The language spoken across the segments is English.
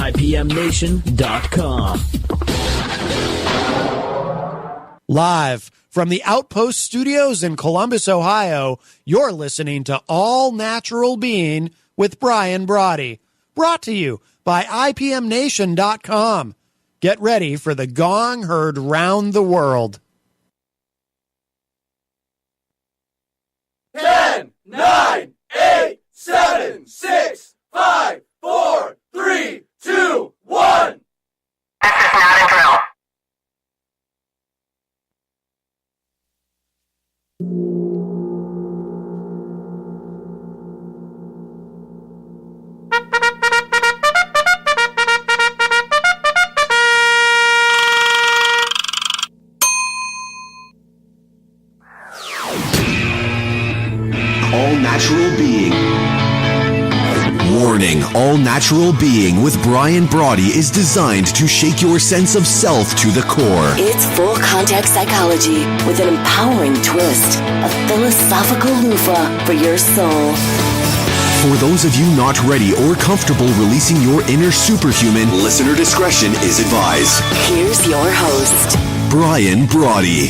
IPMNation.com. Live from the Outpost Studios in Columbus, Ohio, you're listening to All Natural Being with Brian Brawdy. Brought to you by IPMNation.com. Get ready for the gong heard round the world. 10, 9, 8, 7, 6, 5, 4, 3, 2, 1. This is not a drill. All Natural Being. Warning, All Natural Being with Brian Brawdy is designed to shake your sense of self to the core. It's full contact psychology with an empowering twist, a philosophical loofah for your soul. For those of you not ready or comfortable releasing your inner superhuman, listener discretion is advised. Here's your host, Brian Brawdy.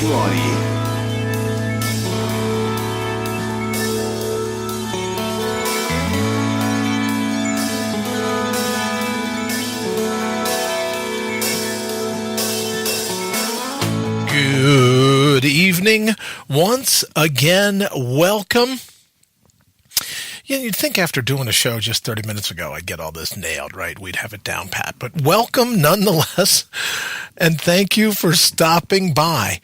Good evening. Once again, welcome. Yeah, you'd think after doing a show just 30 minutes ago, I'd get all this nailed, right? We'd have it down pat. But welcome nonetheless, and thank you for stopping by.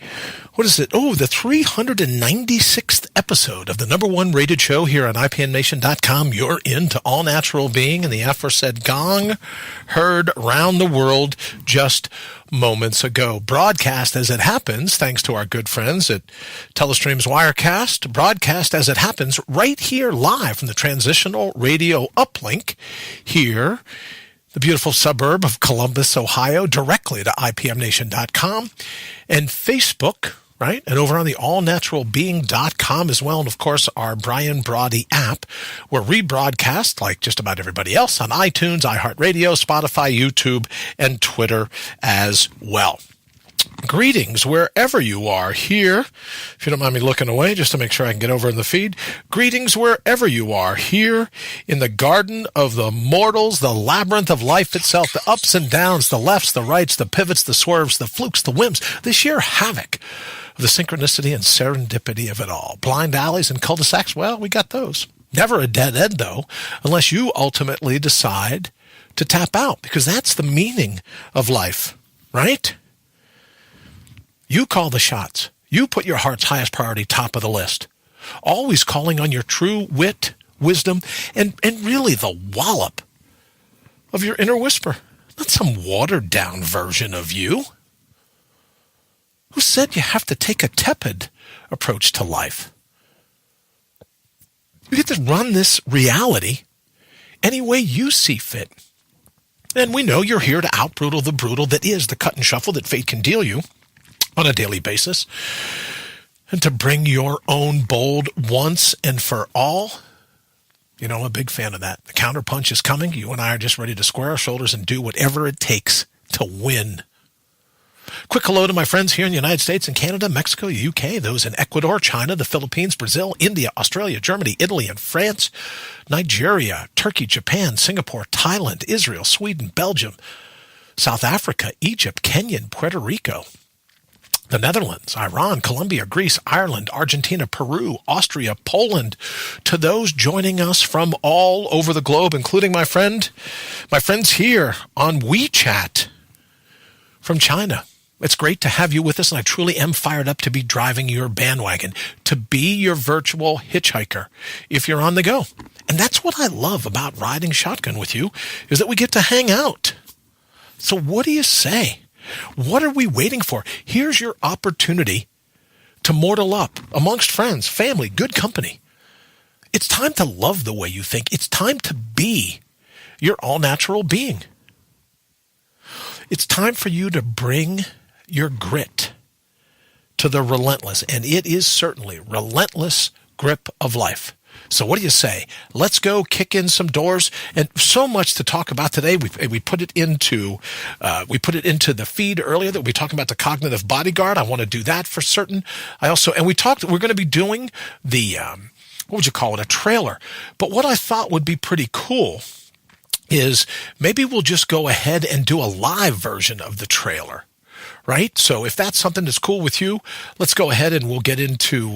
What is it? Oh, the 396th episode of the number one rated show here on IPNNation.com. You're into All Natural Being and the aforesaid gong heard round the world just moments ago. Broadcast as it happens, thanks to our good friends at Telestream's Wirecast. Broadcast as it happens right here live from the Transitional Radio Uplink here, the beautiful suburb of Columbus, Ohio, directly to IPMNation.com and Facebook, right? And over on the allnaturalbeing.com as well. And of course, our Brian Brawdy app, where we broadcast like just about everybody else on iTunes, iHeartRadio, Spotify, YouTube, and Twitter as well. Greetings wherever you are here. If you don't mind me looking away, just to make sure I can get over in the feed. Greetings wherever you are here in the garden of the mortals, the labyrinth of life itself, the ups and downs, the lefts, the rights, the pivots, the swerves, the flukes, the whims, the sheer havoc of the synchronicity and serendipity of it all. Blind alleys and cul-de-sacs, well, we got those. Never a dead end, though, unless you ultimately decide to tap out, because that's the meaning of life, right? You call the shots. You put your heart's highest priority top of the list. Always calling on your true wit, wisdom, and really the wallop of your inner whisper. Not some watered-down version of you. Who said you have to take a tepid approach to life? You get to run this reality any way you see fit. And we know you're here to out-brutal the brutal that is the cut and shuffle that fate can deal you on a daily basis, and to bring your own bold once and for all. You know, I'm a big fan of that. The counterpunch is coming. You and I are just ready to square our shoulders and do whatever it takes to win. Quick hello to my friends here in the United States and Canada, Mexico, UK, those in Ecuador, China, the Philippines, Brazil, India, Australia, Germany, Italy, and France, Nigeria, Turkey, Japan, Singapore, Thailand, Israel, Sweden, Belgium, South Africa, Egypt, Kenya, and Puerto Rico, the Netherlands, Iran, Colombia, Greece, Ireland, Argentina, Peru, Austria, Poland, to those joining us from all over the globe, including my friends here on WeChat from China. It's great to have you with us, and I truly am fired up to be driving your bandwagon, to be your virtual hitchhiker if you're on the go. And that's what I love about riding shotgun with you, is that we get to hang out. So what do you say? What are we waiting for? Here's your opportunity to mortal up amongst friends, family, good company. It's time to love the way you think. It's time to be your all-natural being. It's time for you to bring your grit to the relentless, and it is certainly relentless grip of life. So what do you say? Let's go kick in some doors. And so much to talk about today. We put it into the feed earlier that we'll be talking about the Cognitive Bodyguard. I want to do that for certain. We're going to be doing the, what would you call it? A trailer. But what I thought would be pretty cool is maybe we'll just go ahead and do a live version of the trailer. Right? So if that's something that's cool with you, let's go ahead and we'll get into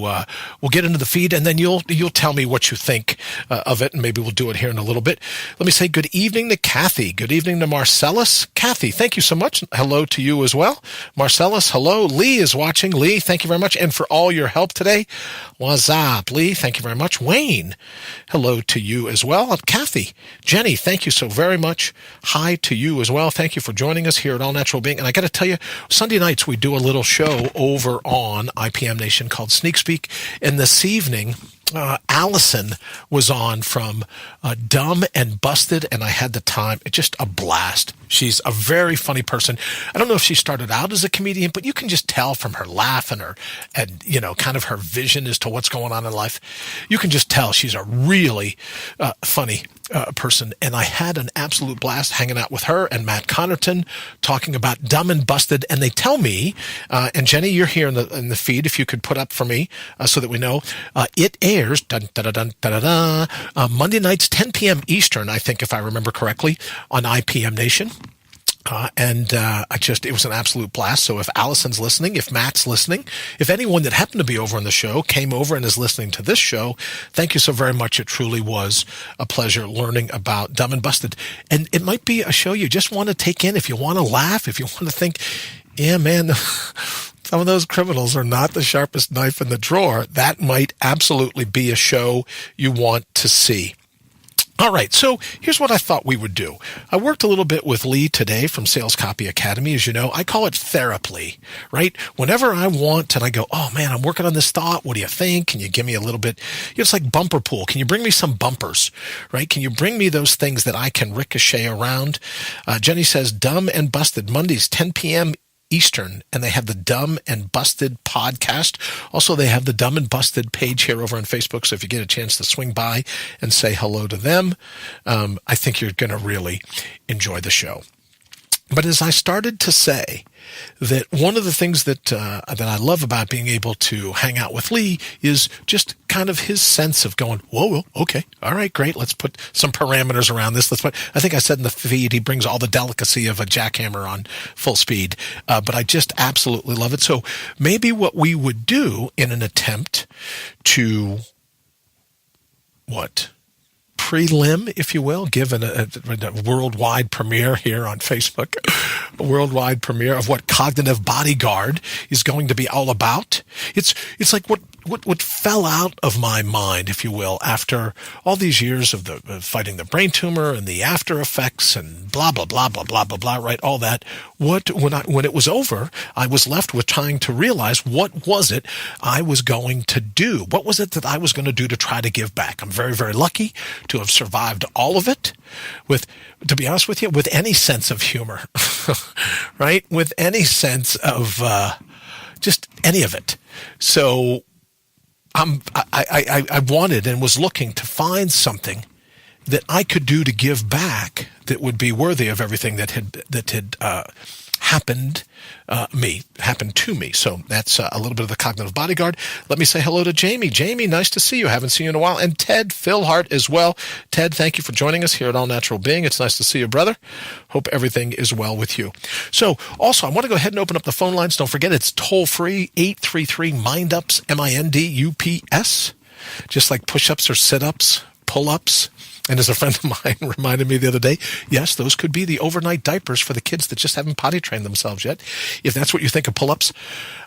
the feed, and then you'll tell me what you think of it, and maybe we'll do it here in a little bit. Let me say good evening to Kathy. Good evening to Marcellus. Kathy, thank you so much. Hello to you as well. Marcellus, hello. Lee is watching. Lee, thank you very much, and for all your help today. What's up, Lee? Thank you very much. Wayne, hello to you as well. Kathy, Jenny, thank you so very much. Hi to you as well. Thank you for joining us here at All Natural Being. And I got to tell you, Sunday nights we do a little show over on IPM Nation called Sneak Speak, and this evening Allison was on from Dumb and Busted, and I had the time. It's just a blast. She's a very funny person. I don't know if she started out as a comedian, but you can just tell from her laugh and kind of her vision as to what's going on in life. You can just tell she's a really funny person. And I had an absolute blast hanging out with her and Matt Connerton talking about Dumb and Busted. And they tell me, and Jenny, you're here in the feed, if you could put up for me so that we know, it airs Monday nights, 10 p.m. Eastern, I think, if I remember correctly, on IPM Nation. It was an absolute blast. So if Allison's listening, if Matt's listening, if anyone that happened to be over on the show came over and is listening to this show, thank you so very much. It truly was a pleasure learning about Dumb and Busted. And it might be a show you just want to take in if you want to laugh, if you want to think, yeah, man, some of those criminals are not the sharpest knife in the drawer. That might absolutely be a show you want to see. All right, so here's what I thought we would do. I worked a little bit with Lee today from Sales Copy Academy. As you know, I call it therapy, right? Whenever I want and I go, oh man, I'm working on this thought. What do you think? Can you give me a little bit? It's like bumper pool. Can you bring me some bumpers, right? Can you bring me those things that I can ricochet around? Jenny says, Dumb and Busted, Mondays, 10 p.m. Eastern, and they have the Dumb and Busted podcast. Also, they have the Dumb and Busted page here over on Facebook, so if you get a chance to swing by and say hello to them, I think you're going to really enjoy the show. But as I started to say, that one of the things that I love about being able to hang out with Lee is just kind of his sense of going, whoa, okay, all right, great, let's put some parameters around this. I think I said in the feed, he brings all the delicacy of a jackhammer on full speed, but I just absolutely love it. So maybe what we would do in an attempt to prelim, if you will, given a worldwide premiere here on Facebook, a worldwide premiere of what Cognitive Bodyguard is going to be all about. It's like what fell out of my mind, if you will, after all these years of fighting the brain tumor and the after effects and blah, blah, blah, blah, blah, blah, blah, right, all that. When it was over, I was left with trying to realize what was it I was going to do? What was it that I was going to do to try to give back? I'm very, very lucky to have survived all of it to be honest with you, with any sense of humor, right? With any sense of just any of it. So I wanted and was looking to find something that I could do to give back that would be worthy of everything that had happened to me. So that's a little bit of the Cognitive Bodyguard. Let me say hello to Jamie. Jamie, nice to see you. Haven't seen you in a while. And Ted Philhart as well. Ted, thank you for joining us here at All Natural Being. It's nice to see you, brother. Hope everything is well with you. So also, I want to go ahead and open up the phone lines. Don't forget, it's toll-free, 833-MINDUPS, MINDUPS. Just like push-ups or sit-ups, pull-ups. And as a friend of mine reminded me the other day, yes, those could be the overnight diapers for the kids that just haven't potty trained themselves yet. If that's what you think of pull-ups,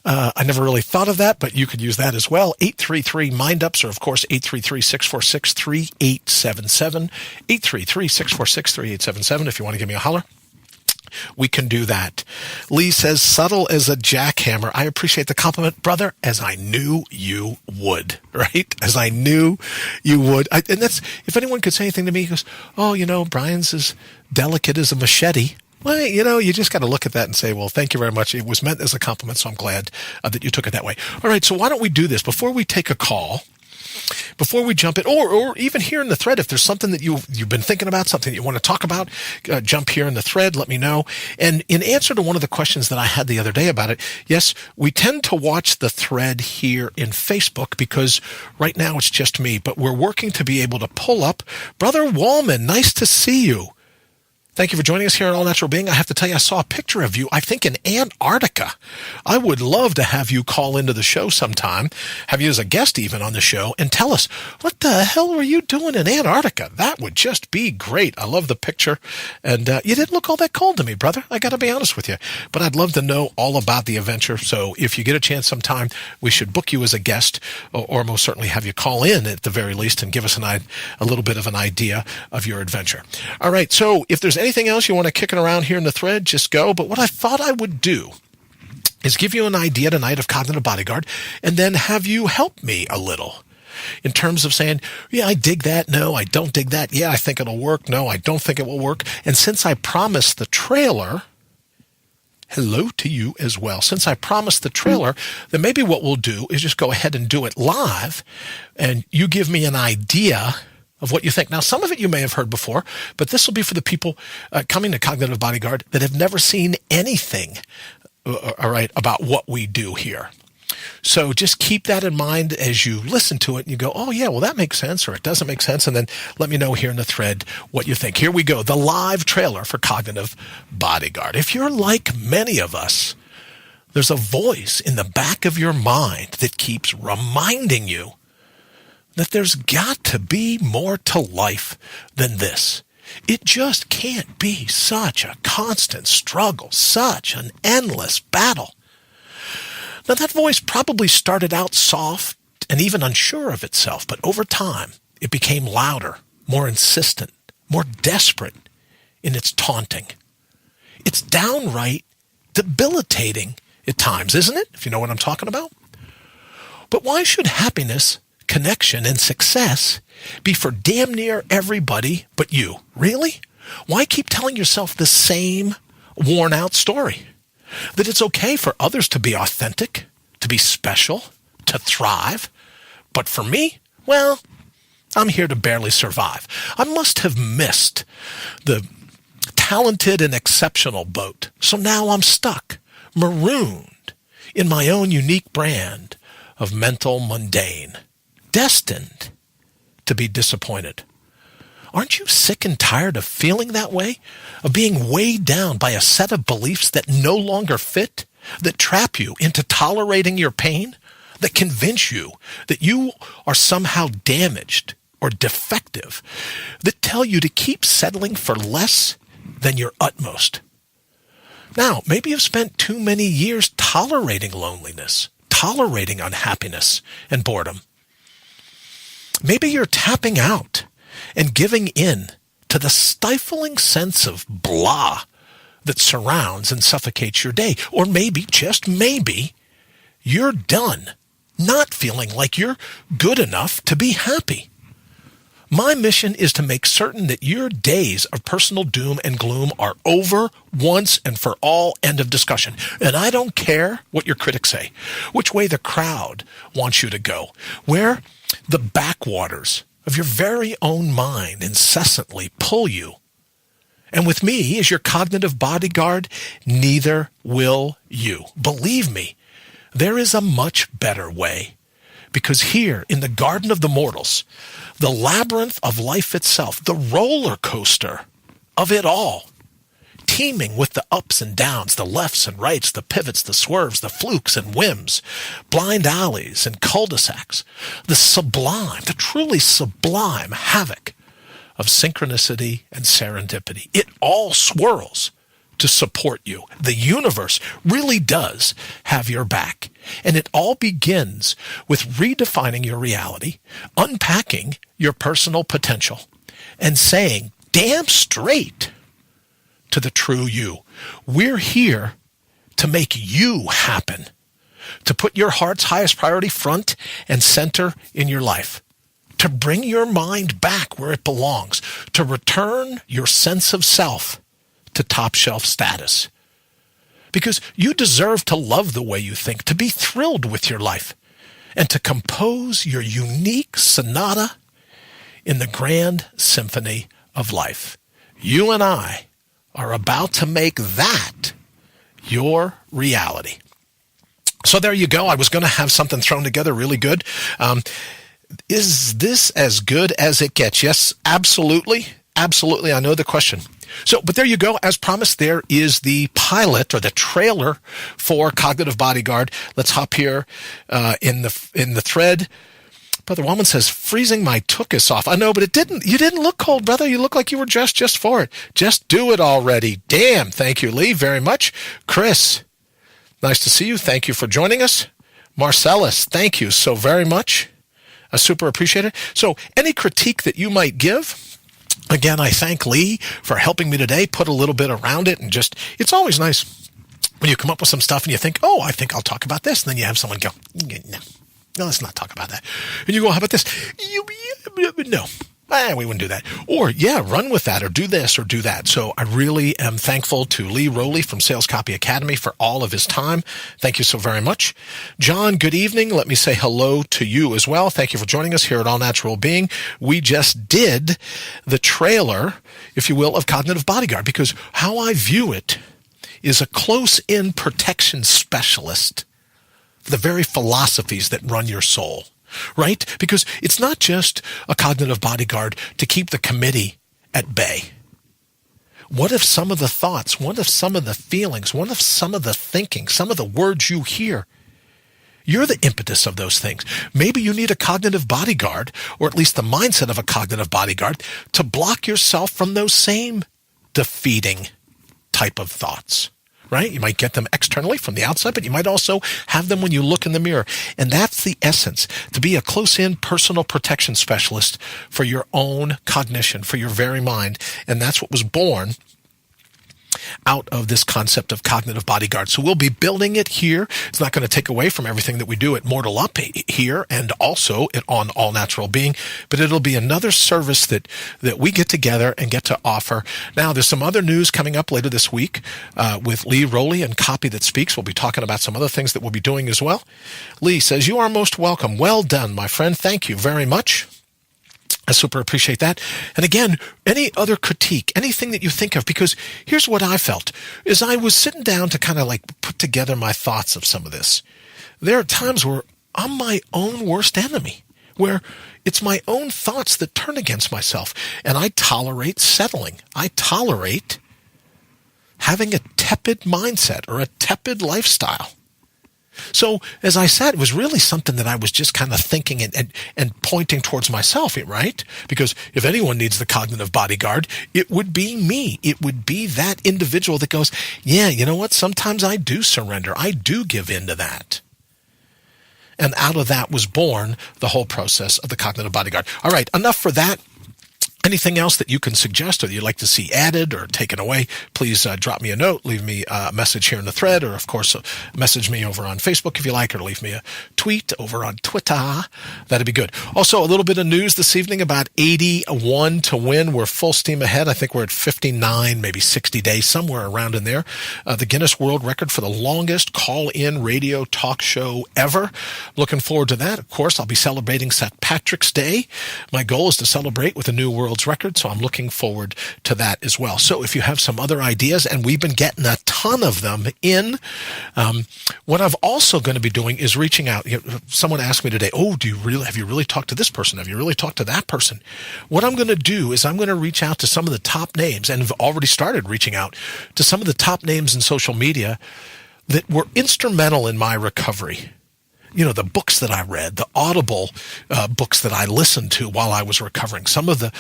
I never really thought of that, but you could use that as well. 833-MINDUPS, or of course, 833-646-3877. 833-646-3877 if you want to give me a holler. We can do that. Lee says, subtle as a jackhammer. I appreciate the compliment, brother, as I knew you would, right? As I knew you would. And that's, if anyone could say anything to me, he goes, oh, Brian's as delicate as a machete. Well, you just got to look at that and say, well, thank you very much. It was meant as a compliment, so I'm glad that you took it that way. All right, so why don't we do this? Before we take a call, before we jump in, or even here in the thread, if there's something that you've been thinking about, something that you want to talk about, jump here in the thread, let me know. And in answer to one of the questions that I had the other day about it, yes, we tend to watch the thread here in Facebook because right now it's just me, but we're working to be able to pull up. Brother Wallman, nice to see you. Thank you for joining us here on All Natural Being. I have to tell you, I saw a picture of you, I think in Antarctica. I would love to have you call into the show sometime, have you as a guest even on the show, and tell us, what the hell were you doing in Antarctica? That would just be great. I love the picture. And you didn't look all that cold to me, brother. I got to be honest with you. But I'd love to know all about the adventure. So if you get a chance sometime, we should book you as a guest, or most certainly have you call in at the very least and give us a little bit of an idea of your adventure. All right, so if there's anything else you want to kick it around here in the thread, just go. But what I thought I would do is give you an idea tonight of Cognitive Bodyguard and then have you help me a little in terms of saying, yeah, I dig that. No, I don't dig that. Yeah, I think it'll work. No, I don't think it will work. And since I promised the trailer, hello to you as well. Since I promised the trailer, then maybe what we'll do is just go ahead and do it live and you give me an idea of what you think. Now, some of it you may have heard before, but this will be for the people coming to Cognitive Bodyguard that have never seen anything, all right, about what we do here. So just keep that in mind as you listen to it and you go, oh, yeah, well, that makes sense or it doesn't make sense. And then let me know here in the thread what you think. Here we go, the live trailer for Cognitive Bodyguard. If you're like many of us, there's a voice in the back of your mind that keeps reminding you that there's got to be more to life than this. It just can't be such a constant struggle, such an endless battle. Now, that voice probably started out soft and even unsure of itself, but over time, it became louder, more insistent, more desperate in its taunting. It's downright debilitating at times, isn't it? If you know what I'm talking about. But why should happiness, connection, and success be for damn near everybody but you? Really? Why keep telling yourself the same worn-out story? That it's okay for others to be authentic, to be special, to thrive. But for me, well, I'm here to barely survive. I must have missed the talented and exceptional boat. So now I'm stuck, marooned in my own unique brand of mental mundane, destined to be disappointed. Aren't you sick and tired of feeling that way? Of being weighed down by a set of beliefs that no longer fit, that trap you into tolerating your pain, that convince you that you are somehow damaged or defective, that tell you to keep settling for less than your utmost? Now, maybe you've spent too many years tolerating loneliness, tolerating unhappiness and boredom. Maybe you're tapping out and giving in to the stifling sense of blah that surrounds and suffocates your day. Or maybe, just maybe, you're done not feeling like you're good enough to be happy. My mission is to make certain that your days of personal doom and gloom are over once and for all, end of discussion. And I don't care what your critics say, which way the crowd wants you to go, where the backwaters of your very own mind incessantly pull you. And with me as your cognitive bodyguard, neither will you. Believe me, there is a much better way. Because here in the garden of the mortals, the labyrinth of life itself, the roller coaster of it all, teeming with the ups and downs, the lefts and rights, the pivots, the swerves, the flukes and whims, blind alleys and cul-de-sacs, the sublime, the truly sublime havoc of synchronicity and serendipity. It all swirls to support you. The universe really does have your back. And it all begins with redefining your reality, unpacking your personal potential, and saying, damn straight to the true you. We're here to make you happen, to put your heart's highest priority front and center in your life, to bring your mind back where it belongs, to return your sense of self to top shelf status. Because you deserve to love the way you think, to be thrilled with your life, and to compose your unique sonata in the grand symphony of life. You and I are about to make that your reality. So there you go. I was going to have something thrown together really good. Is this as good as it gets? Yes, absolutely. Absolutely. I know the question. So, but there you go. As promised, there is the pilot or the trailer for Cognitive Bodyguard. Let's hop here in the thread. Brother Wellman says, freezing my tuchus off. I know, but you didn't look cold, brother. You look like you were dressed just for it. Just do it already. Damn. Thank you, Lee, very much. Chris, nice to see you. Thank you for joining us. Marcellus, thank you so very much. I super appreciate it. So any critique that you might give, again, I thank Lee for helping me today, put a little bit around it, and just, it's always nice when you come up with some stuff and you think, oh, I think I'll talk about this. And then you have someone go, no, let's not talk about that. And you go, how about this? No, we wouldn't do that. Or, yeah, run with that, or do this, or do that. So I really am thankful to Lee Rowley from Sales Copy Academy for all of his time. Thank you so very much. John, good evening. Let me say hello to you as well. Thank you for joining us here at All Natural Being. We just did the trailer, if you will, of Cognitive Bodyguard, because how I view it is a close-in protection specialist for the very philosophies that run your soul. Right? Because it's not just a cognitive bodyguard to keep the committee at bay. What if some of the thoughts, what if some of the feelings, what if some of the thinking, some of the words you hear, you're the impetus of those things. Maybe you need a cognitive bodyguard, or at least the mindset of a cognitive bodyguard, to block yourself from those same defeating type of thoughts. Right? You might get them externally from the outside, but you might also have them when you look in the mirror. And that's the essence, to be a close-in personal protection specialist for your own cognition, for your very mind. And that's what was born out of this concept of Cognitive Bodyguard. So we'll be building it here. It's not going to take away from everything that we do at Mortal Up here and also on All Natural Being, but it'll be another service that we get together and get to offer. Now, there's some other news coming up later this week with Lee Rowley and Copy That Speaks. We'll be talking about some other things that we'll be doing as well. Lee says, you are most welcome. Well done, my friend. Thank you very much. I super appreciate that. And again, any other critique, anything that you think of, because here's what I felt, is I was sitting down to kind of like put together my thoughts of some of this. There are times where I'm my own worst enemy, where it's my own thoughts that turn against myself, and I tolerate settling. I tolerate having a tepid mindset or a tepid lifestyle. So, as I said, it was really something that I was just kind of thinking and pointing towards myself, right? Because if anyone needs the cognitive bodyguard, it would be me. It would be that individual that goes, yeah, you know what? Sometimes I do surrender. I do give in to that. And out of that was born the whole process of the cognitive bodyguard. All right, enough for that. Anything else that you can suggest or that you'd like to see added or taken away, please drop me a note, leave me a message here in the thread, or, of course, message me over on Facebook if you like, or leave me a tweet over on Twitter. That'd be good. Also, a little bit of news this evening about 81 to win. We're full steam ahead. I think we're at 59, maybe 60 days, somewhere around in there. The Guinness World Record for the longest call-in radio talk show ever. Looking forward to that. Of course, I'll be celebrating St. Patrick's Day. My goal is to celebrate with a new world record, so I'm looking forward to that as well. So if you have some other ideas, and we've been getting a ton of them in, what I'm also going to be doing is reaching out. Someone asked me today, have you really talked to this person? Have you really talked to that person? What I'm going to do is I'm going to reach out to some of the top names, and have already started reaching out to some of the top names in social media that were instrumental in my recovery. You know, the books that I read, the Audible books that I listened to while I was recovering, some of the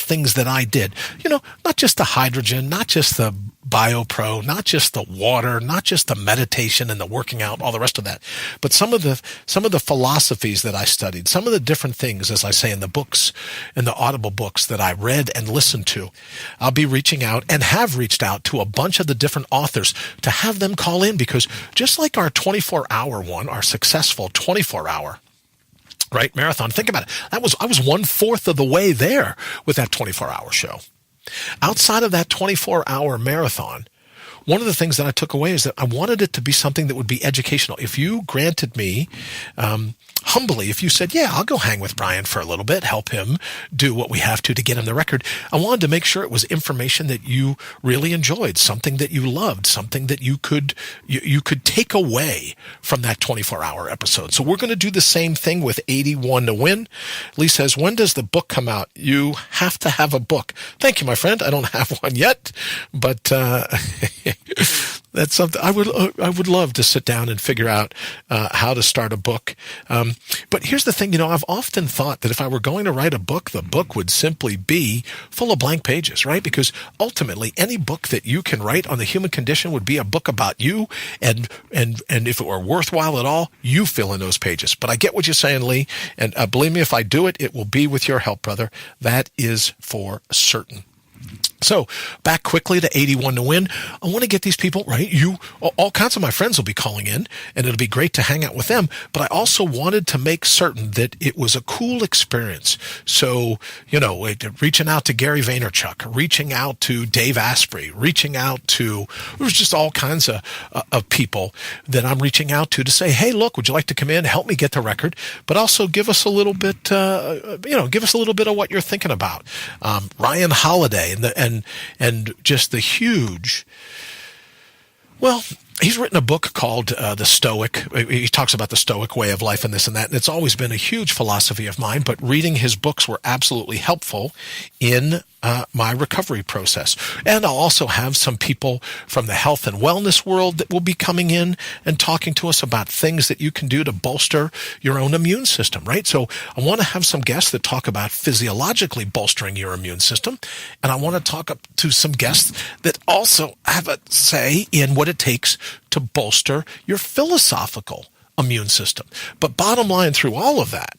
things that I did, you know, not just the hydrogen, not just the BioPro, not just the water, not just the meditation and the working out, all the rest of that, but some of the philosophies that I studied, some of the different things, as I say in the books, in the Audible books that I read and listened to. I'll be reaching out and have reached out to a bunch of the different authors to have them call in, because just like our 24-hour one, our successful 24-hour, right, marathon, think about it. I was 1/4 of the way there with that 24-hour show. Outside of that 24-hour marathon, one of the things that I took away is that I wanted it to be something that would be educational. If you granted me, humbly, if you said, yeah, I'll go hang with Brian for a little bit, help him do what we have to get him the record, I wanted to make sure it was information that you really enjoyed, something that you loved, something that you could take away from that 24-hour episode. So we're going to do the same thing with 81 to Win. Lee says, when does the book come out? You have to have a book. Thank you, my friend. I don't have one yet, but that's something I would love to sit down and figure out how to start a book. But here's the thing, I've often thought that if I were going to write a book, the book would simply be full of blank pages, right? Because ultimately, any book that you can write on the human condition would be a book about you, and if it were worthwhile at all, you fill in those pages. But I get what you're saying, Lee, and believe me, if I do it, it will be with your help, brother. That is for certain. So back quickly to 81 to Win. I want to get these people, right? All kinds of my friends will be calling in, and it'll be great to hang out with them. But I also wanted to make certain that it was a cool experience. So, reaching out to Gary Vaynerchuk, reaching out to Dave Asprey, reaching out to, there's just all kinds of people that I'm reaching out to say, hey, look, would you like to come in, help me get the record, but also give us a little bit, give us a little bit of what you're thinking about. Ryan Holiday and just the huge, he's written a book called The Stoic. He talks about the Stoic way of life and this and that. And it's always been a huge philosophy of mine, but reading his books were absolutely helpful in my recovery process. And I'll also have some people from the health and wellness world that will be coming in and talking to us about things that you can do to bolster your own immune system, right? So I want to have some guests that talk about physiologically bolstering your immune system. And I want to talk to some guests that also have a say in what it takes to bolster your philosophical immune system. But bottom line through all of that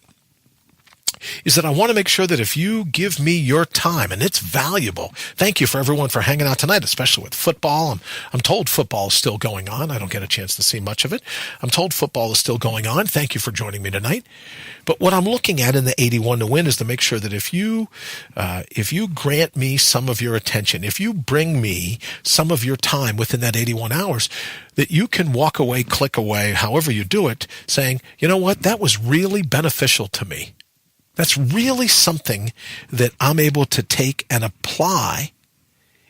is that I want to make sure that if you give me your time, and it's valuable. Thank you for everyone for hanging out tonight, especially with football. I'm told football is still going on. I don't get a chance to see much of it. I'm told football is still going on. Thank you for joining me tonight. But what I'm looking at in the 81 to Win is to make sure that if you grant me some of your attention, if you bring me some of your time within that 81 hours, that you can walk away, click away, however you do it, saying, you know what, that was really beneficial to me. That's really something that I'm able to take and apply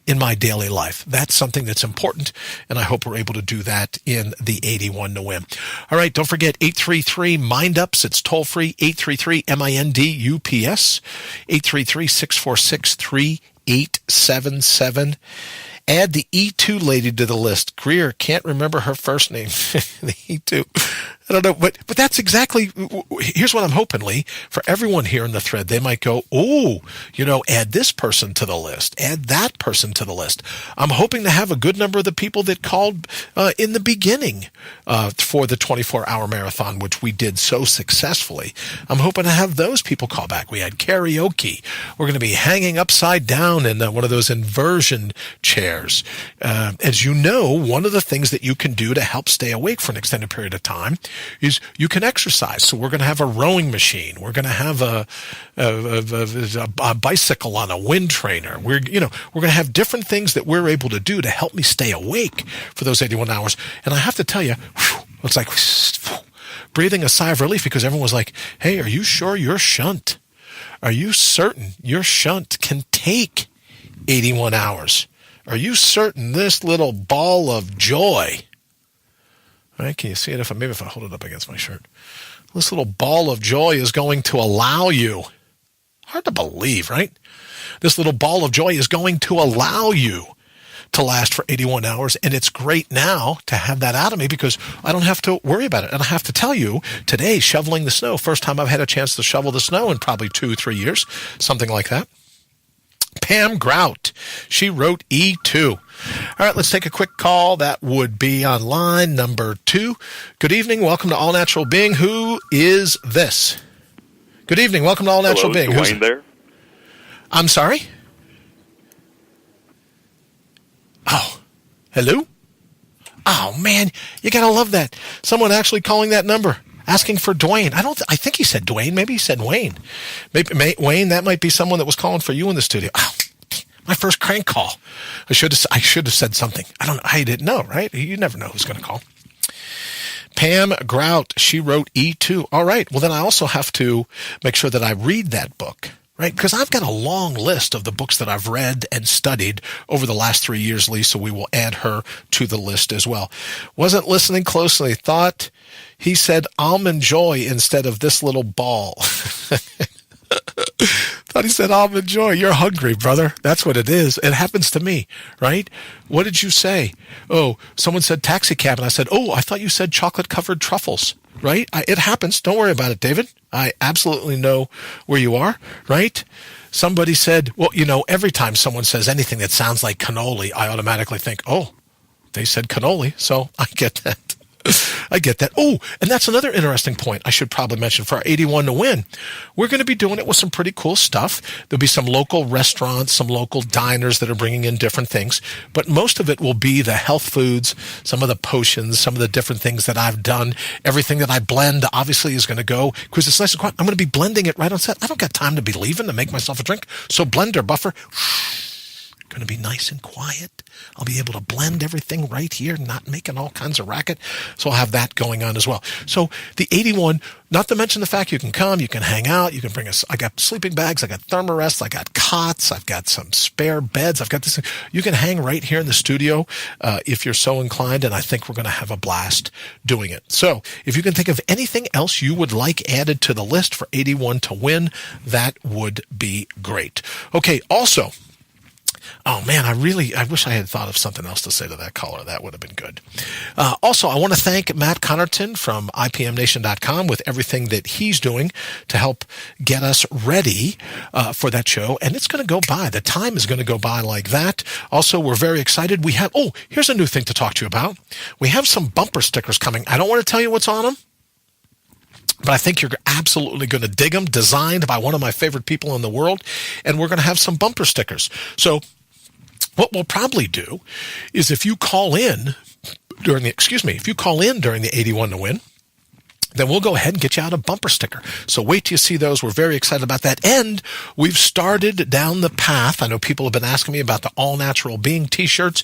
in my daily life. That's something that's important, and I hope we're able to do that in the 81 to Win. All right, don't forget 833-MIND-UPS. It's toll-free, 833-MINDUPS, 833-646-3877. Add the E2 lady to the list. Greer, can't remember her first name. The E2. I don't know, but that's exactly, here's what I'm hoping, Lee, for everyone here in the thread. They might go, add this person to the list, add that person to the list. I'm hoping to have a good number of the people that called in the beginning for the 24-hour marathon, which we did so successfully. I'm hoping to have those people call back. We had karaoke. We're going to be hanging upside down in one of those inversion chairs. As you know, one of the things that you can do to help stay awake for an extended period of time is you can exercise. So we're going to have a rowing machine. We're going to have a bicycle on a wind trainer. We're going to have different things that we're able to do to help me stay awake for those 81 hours. And I have to tell you, it's like breathing a sigh of relief, because everyone was like, hey, are you sure your shunt? Are you certain your shunt can take 81 hours? Are you certain this little ball of joy, right? Can you see it? Maybe if I hold it up against my shirt, this little ball of joy is going to allow you. Hard to believe, right? This little ball of joy is going to allow you to last for 81 hours. And it's great now to have that out of me, because I don't have to worry about it. And I have to tell you, today, shoveling the snow, first time I've had a chance to shovel the snow in probably 2-3 years, something like that. Pam Grout, she wrote E2. All right, let's take a quick call. That would be on line number 2. Good evening. Welcome to All Natural Being. Who is this? Good evening. Welcome to All Natural Being. Hello, Dwayne there? I'm sorry? Oh, hello? Oh, man, you got to love that. Someone actually calling that number, asking for Dwayne. I think he said Dwayne. Maybe he said Wayne. Maybe Wayne, that might be someone that was calling for you in the studio. Oh, My first crank call. I should have said something. I didn't know, right? You never know who's going to call. Pam Grout, she wrote E2. All right. Well, then I also have to make sure that I read that book, right? Because I've got a long list of the books that I've read and studied over the last 3 years, Lisa. We will add her to the list as well. Wasn't listening closely. Thought he said almond joy instead of this little ball. Thought he said almond joy. You're hungry, brother. That's what it is. It happens to me, right? What did you say? Oh, someone said taxi cab, and I said, oh, I thought you said chocolate-covered truffles, right? It happens. Don't worry about it, David. I absolutely know where you are, right? Somebody said, well, every time someone says anything that sounds like cannoli, I automatically think, oh, they said cannoli, so I get that. I get that. Oh, and that's another interesting point I should probably mention for our 81 to win. We're going to be doing it with some pretty cool stuff. There'll be some local restaurants, some local diners that are bringing in different things, but most of it will be the health foods, some of the potions, some of the different things that I've done. Everything that I blend obviously is going to go, because it's nice and quiet. I'm going to be blending it right on set. I don't got time to be leaving to make myself a drink. So blender, buffer, going to be nice and quiet. I'll be able to blend everything right here, not making all kinds of racket. So I'll have that going on as well. So the 81, not to mention the fact you can come, you can hang out, you can bring us. I got sleeping bags, I got thermarests, I got cots, I've got some spare beds, I've got this. You can hang right here in the studio if you're so inclined, and I think we're going to have a blast doing it. So if you can think of anything else you would like added to the list for 81 to win, that would be great. Okay, also, oh, man, I wish I had thought of something else to say to that caller. That would have been good. Also, I want to thank Matt Connerton from IPMNation.com with everything that he's doing to help get us ready for that show. And it's going to go by. The time is going to go by like that. Also, we're very excited. Here's a new thing to talk to you about. We have some bumper stickers coming. I don't want to tell you what's on them, but I think you're absolutely going to dig them, designed by one of my favorite people in the world, and we're going to have some bumper stickers. So what we'll probably do is if you call in during the 81 to win, then we'll go ahead and get you out a bumper sticker. So wait till you see those. We're very excited about that. And we've started down the path. I know people have been asking me about the All Natural Being t-shirts.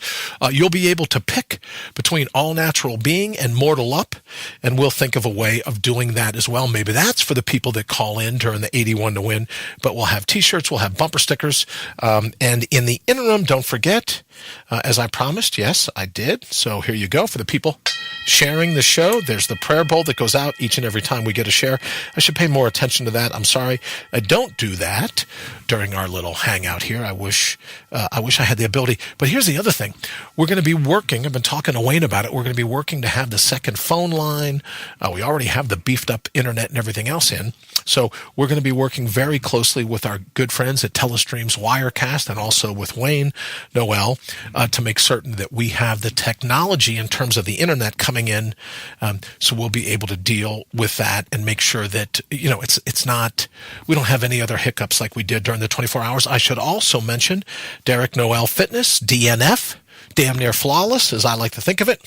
You'll be able to pick between All Natural Being and Mortal Up, and we'll think of a way of doing that as well. Maybe that's for the people that call in during the 81 to win. But we'll have t-shirts, we'll have bumper stickers. And in the interim, don't forget, as I promised, yes, I did. So here you go. For the people sharing the show, there's the prayer bowl that goes out each and every time we get a share. I should pay more attention to that. I'm sorry I don't do that during our little hangout here. I wish I had the ability. But here's the other thing. We're going to be working. I've been talking to Wayne about it. We're going to be working to have the second phone line. We already have the beefed up internet and everything else in. So we're going to be working very closely with our good friends at Telestream's Wirecast and also with Wayne Noel to make certain that we have the technology in terms of the internet coming in. So we'll be able to deal with that and make sure that, it's not, we don't have any other hiccups like we did during the 24 hours. I should also mention Derek Noel Fitness, DNF, damn near flawless, as I like to think of it.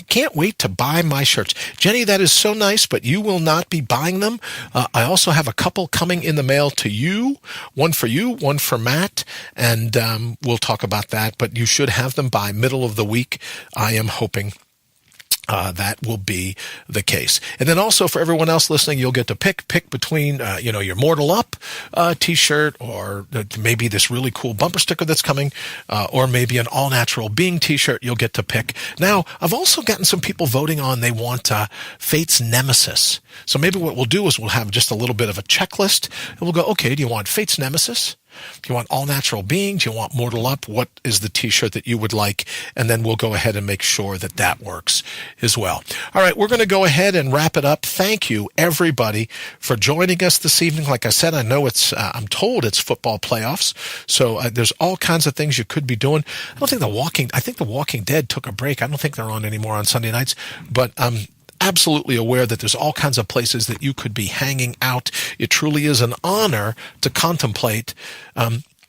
Can't wait to buy my shirts. Jenny, that is so nice, but you will not be buying them. I also have a couple coming in the mail to you, one for Matt, and we'll talk about that, but you should have them by middle of the week. I am hoping that will be the case. And then also for everyone else listening, you'll get to pick between, your Mortal Up t-shirt, or maybe this really cool bumper sticker that's coming, or maybe an All Natural Being t-shirt. You'll get to pick. Now, I've also gotten some people voting on, they want Fate's Nemesis. So maybe what we'll do is we'll have just a little bit of a checklist, and we'll go, okay, do you want Fate's Nemesis? Do you want All Natural Being? Do you want Mortal Up? What is the t-shirt that you would like? And then we'll go ahead and make sure that works as well. All right, we're going to go ahead and wrap it up. Thank you, everybody, for joining us this evening. Like I said, I know I'm told it's football playoffs, so there's all kinds of things you could be doing. I think The Walking Dead took a break. I don't think they're on anymore on Sunday nights, but absolutely aware that there's all kinds of places that you could be hanging out. It truly is an honor to contemplate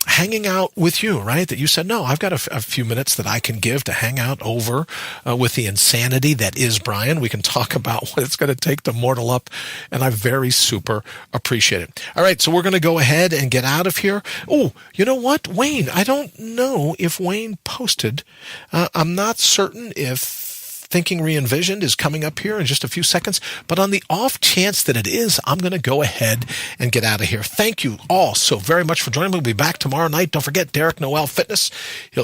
hanging out with you, right? That you said, no, I've got a few minutes that I can give to hang out over with the insanity that is Brian. We can talk about what it's going to take to mortal up, and I very super appreciate it. All right, so we're going to go ahead and get out of here. Oh, you know what? Wayne, I don't know if Wayne posted. I'm not certain if Thinking Re-Envisioned is coming up here in just a few seconds, but on the off chance that it is, I'm going to go ahead and get out of here. Thank you all so very much for joining me. We'll be back tomorrow night. Don't forget Derek Noel Fitness.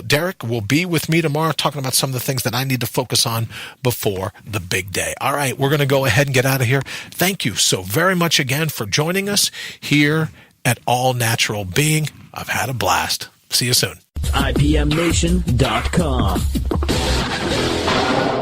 Derek will be with me tomorrow talking about some of the things that I need to focus on before the big day. All right, we're going to go ahead and get out of here. Thank you so very much again for joining us here at All Natural Being. I've had a blast. See you soon. IPMNation.com.